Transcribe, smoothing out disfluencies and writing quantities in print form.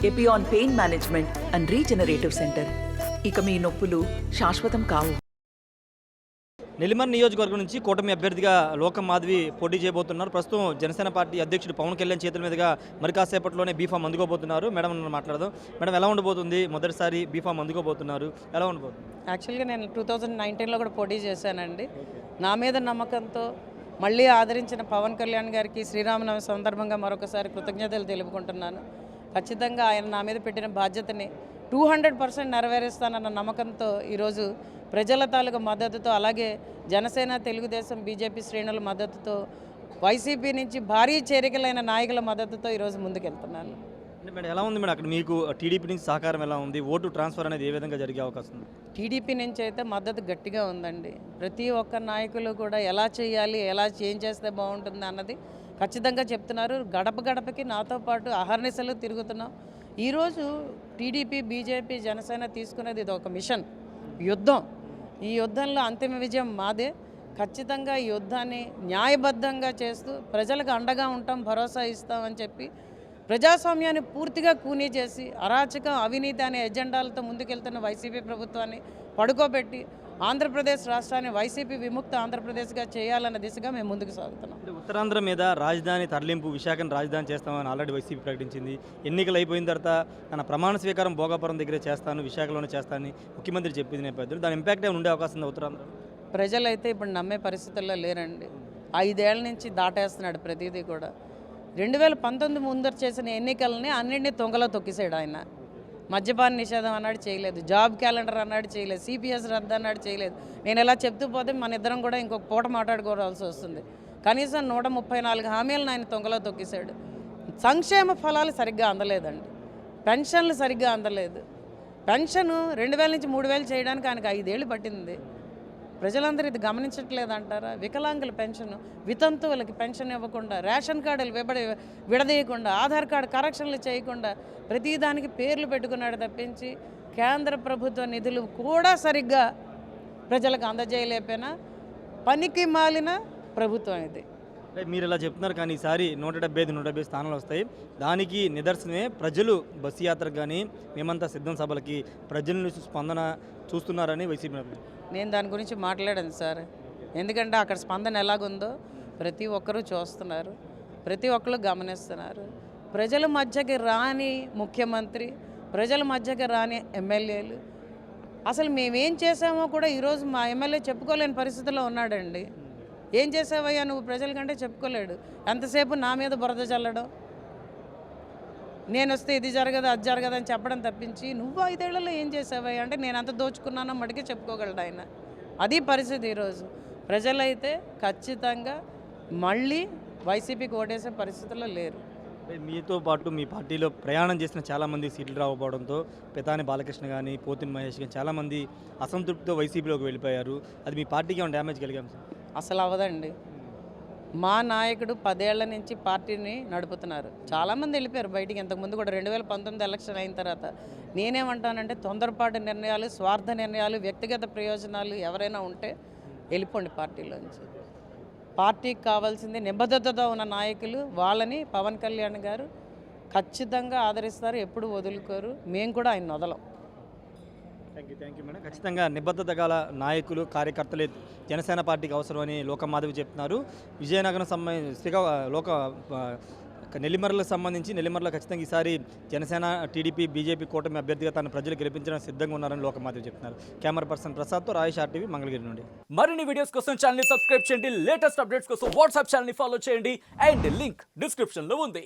Epione pain management and regenerative centre. ఇక మీ నొప్పులు శాశ్వతం కావు. నెల్లిమర్ నియోజకవర్గం నుంచి కూటమి అభ్యర్థిగా లోకం మాధవి పోటీ చేయబోతున్నారు. ప్రస్తుతం జనసేన పార్టీ అధ్యక్షుడు పవన్ కళ్యాణ్ చేతుల మీదుగా మరి కాసేపట్లోనే బీఫామ్ అందుకోబోతున్నారు. మేడం మాట్లాడదాం. మేడం, ఎలా ఉండబోతుంది? మొదటిసారి బీఫామ్ అందుకోబోతున్నారు, ఎలా ఉండబోతుంది? యాక్చువల్గా నేను 2019లో కూడా పోటీ చేశానండి. నా మీద నమ్మకంతో మళ్ళీ ఆదరించిన పవన్ కళ్యాణ్ గారికి శ్రీరామనవమి సందర్భంగా మరొకసారి కృతజ్ఞతలు తెలుపుకుంటున్నాను. ఖచ్చితంగా ఆయన నా మీద పెట్టిన బాధ్యతని 200% నెరవేరుస్తానన్న నమ్మకంతో ఈరోజు ప్రజల తాలూకు మద్దతుతో, అలాగే జనసేన, తెలుగుదేశం, బీజేపీ శ్రేణుల మద్దతుతో, వైసీపీ నుంచి భారీ చేరికలైన నాయకుల మద్దతుతో ఈరోజు ముందుకెళ్తున్నాను. మేడం, ఎలా ఉంది మేడం అక్కడ మీకు టీడీపీ నుంచి సహకారం ఎలా ఉంది? ఓటు ట్రాన్స్ఫర్ అనేది ఏ విధంగా జరిగే అవకాశం ఉంది? టీడీపీ నుంచి అయితే మద్దతు గట్టిగా ఉందండి. ప్రతి ఒక్క నాయకులు కూడా ఎలా చేయాలి, ఏం చేస్తే బాగుంటుంది అన్నది ఖచ్చితంగా చెప్తున్నారు. గడప గడపకి నాతో పాటు అహర్నిశలు తిరుగుతున్నాం. ఈరోజు టీడీపీ, బీజేపీ, జనసేన తీసుకునేది ఇది ఒక మిషన్, యుద్ధం. ఈ యుద్ధంలో అంతిమ విజయం మాదే. ఖచ్చితంగా ఈ యుద్ధాన్ని న్యాయబద్ధంగా చేస్తూ ప్రజలకు అండగా ఉంటాం, భరోసా ఇస్తామని చెప్పి ప్రజాస్వామ్యాన్ని పూర్తిగా కూనీ చేసి అరాచకం, అవినీతి అనే ఎజెండాలతో ముందుకెళ్తున్న వైసీపీ ప్రభుత్వాన్ని పడుకోబెట్టి ఆంధ్రప్రదేశ్ రాష్ట్రాన్ని వైసీపీ విముక్త ఆంధ్రప్రదేశ్గా చేయాలన్న దిశగా మేము ముందుకు సాగుతున్నాం. ఉత్తరాంధ్ర మీద రాజధాని తరలింపు, విశాఖను రాజధాని చేస్తామని ఆల్రెడీ వైసీపీ ప్రకటించింది. ఎన్నికలు అయిపోయిన తర్వాత తన ప్రమాణ స్వీకారం భోగాపురం దగ్గరే చేస్తాను, విశాఖలోనే చేస్తానని ముఖ్యమంత్రి చెప్పింది నేపథ్యంలో దాని ఇంపాక్ట్ ఏమైనా ఉండే అవకాశం ఉందా ఉత్తరాంధ్ర? ప్రజలైతే ఇప్పుడు నమ్మే పరిస్థితుల్లో లేరండి. 5 ఏళ్ల నుంచి దాటేస్తున్నాడు ప్రతిదీ కూడా. 2019 ముందర చేసిన ఎన్నికలని అన్నింటినీ తొంగలో తొక్కిసాడు ఆయన. మద్యపాన నిషేధం అన్నాడు, చేయలేదు. జాబ్ క్యాలెండర్ అన్నాడు, చేయలేదు. సిపిఎస్ రద్దు అన్నాడు, చేయలేదు. నేను ఇలా చెప్తూ పోతే మన ఇద్దరం కూడా ఇంకొక పూట మాట్లాడుకోవాల్సి వస్తుంది. కనీసం 134 హామీలను ఆయన తొంగలో తొక్కిసాడు. సంక్షేమ ఫలాలు సరిగ్గా అందలేదండి. పెన్షన్లు సరిగ్గా అందలేదు. పెన్షన్ 2000 నుంచి 3000 చేయడానికి ఆయనకు 5 ఏళ్ళు పట్టింది. ప్రజలందరూ ఇది గమనించట్లేదంటారా? వికలాంగుల పెన్షన్, వితంతువులకి పెన్షన్ ఇవ్వకుండా, రేషన్ కార్డులు విడదీయకుండా, ఆధార్ కార్డు కరెక్షన్లు చేయకుండా ప్రతిదానికి పేర్లు పెట్టుకున్నాడు తప్పించి కేంద్ర ప్రభుత్వ నిధులు కూడా సరిగ్గా ప్రజలకు అందజేయలేకపోయినా పనికి మాలిన ప్రభుత్వం ఇది. మీరు ఇలా చెప్తున్నారు, కానీ ఈసారి 175 స్థానాలు వస్తాయి. దానికి నిదర్శనమే ప్రజలు బస్సు యాత్రకు కానీ మేమంతా సిద్ధం సభలకి ప్రజల నుంచి స్పందన చూస్తున్నారని వైసీపీ. నేను దాని గురించి మాట్లాడాను సార్. ఎందుకంటే అక్కడ స్పందన ఎలాగుందో ప్రతి ఒక్కరూ చూస్తున్నారు, ప్రతి ఒక్కరు గమనిస్తున్నారు. ప్రజల మధ్యకి రాని ముఖ్యమంత్రి, ప్రజల మధ్యకి రాని ఎమ్మెల్యేలు, అసలు మేమేం చేసామో కూడా ఈరోజు మా ఎమ్మెల్యే చెప్పుకోలేని పరిస్థితిలో ఉన్నాడండి. ఏం చేసావయ్యా నువ్వు ప్రజల కంటే చెప్పుకోలేడు. ఎంతసేపు నా మీద బురద చల్లడం, నేను వస్తే ఇది జరగదు, అది జరగదు అని చెప్పడం తప్పించి నువ్వు 5 ఏళ్లలో ఏం చేసావయ్యా అంటే నేను అంత దోచుకున్నానో మటుకే చెప్పుకోగలడు ఆయన. అది పరిస్థితి ఈరోజు. ప్రజలైతే ఖచ్చితంగా మళ్ళీ వైసీపీకి ఓటేసే పరిస్థితుల్లో లేరు. మీతో పాటు మీ పార్టీలో ప్రయాణం చేసిన చాలామంది సీట్లు రాకపోవడంతో పెతాని బాలకృష్ణ కానీ, పోతిన్ మహేష్ కానీ చాలామంది అసంతృప్తితో వైసీపీలోకి వెళ్ళిపోయారు. అది మీ పార్టీకి ఏమైనా డ్యామేజ్ కలిగాం సార్? అసలు అవ్వదండి. మా నాయకుడు 10 ఏళ్ల నుంచి పార్టీని నడుపుతున్నారు. చాలామంది వెళ్ళిపోయారు బయటికి. ఇంతకుముందు కూడా 2019 ఎలక్షన్ అయిన తర్వాత నేనేమంటానంటే తొందరపాటు నిర్ణయాలు, స్వార్థ నిర్ణయాలు, వ్యక్తిగత ప్రయోజనాలు ఎవరైనా ఉంటే వెళ్ళిపోండి పార్టీలోంచి. పార్టీకి కావాల్సింది నిబద్ధతతో ఉన్న నాయకులు, వాళ్ళని పవన్ కళ్యాణ్ గారు ఖచ్చితంగా ఆదరిస్తారు, ఎప్పుడు వదులుకోరు. మేము కూడా ఆయన వదలం. Thank you madam. ఖచ్చితంగా నిబద్ధత గల నాయకులు, కార్యకర్తలే జనసేన పార్టీకి అవసరమని లోకం మాధవి చెప్తున్నారు. విజయనగరం నెల్లిమర్లకు సంబంధించి నెల్లిమర్లో ఖచ్చితంగా ఈసారి జనసేన, టీడీపీ, బీజేపీ కూటమి అభ్యర్థిగా తన ప్రజలు గెలిపించడానికి సిద్ధంగా ఉన్నారని లోకం మాధవి చెప్తున్నారు. Camera person ప్రసాద్తో Rayesh RTV, Mangalagiri నుండి. మరిన్ని వీడియోస్ కోసం ఛానల్ ని సబ్స్క్రైబ్ చేయండి. లేటెస్ట్ అప్డేట్స్ కోసం వాట్సాప్ ఛానల్ ని ఫాలో చేయండి. అండ్ లింక్ డిస్క్రిప్షన్ లో ఉంది.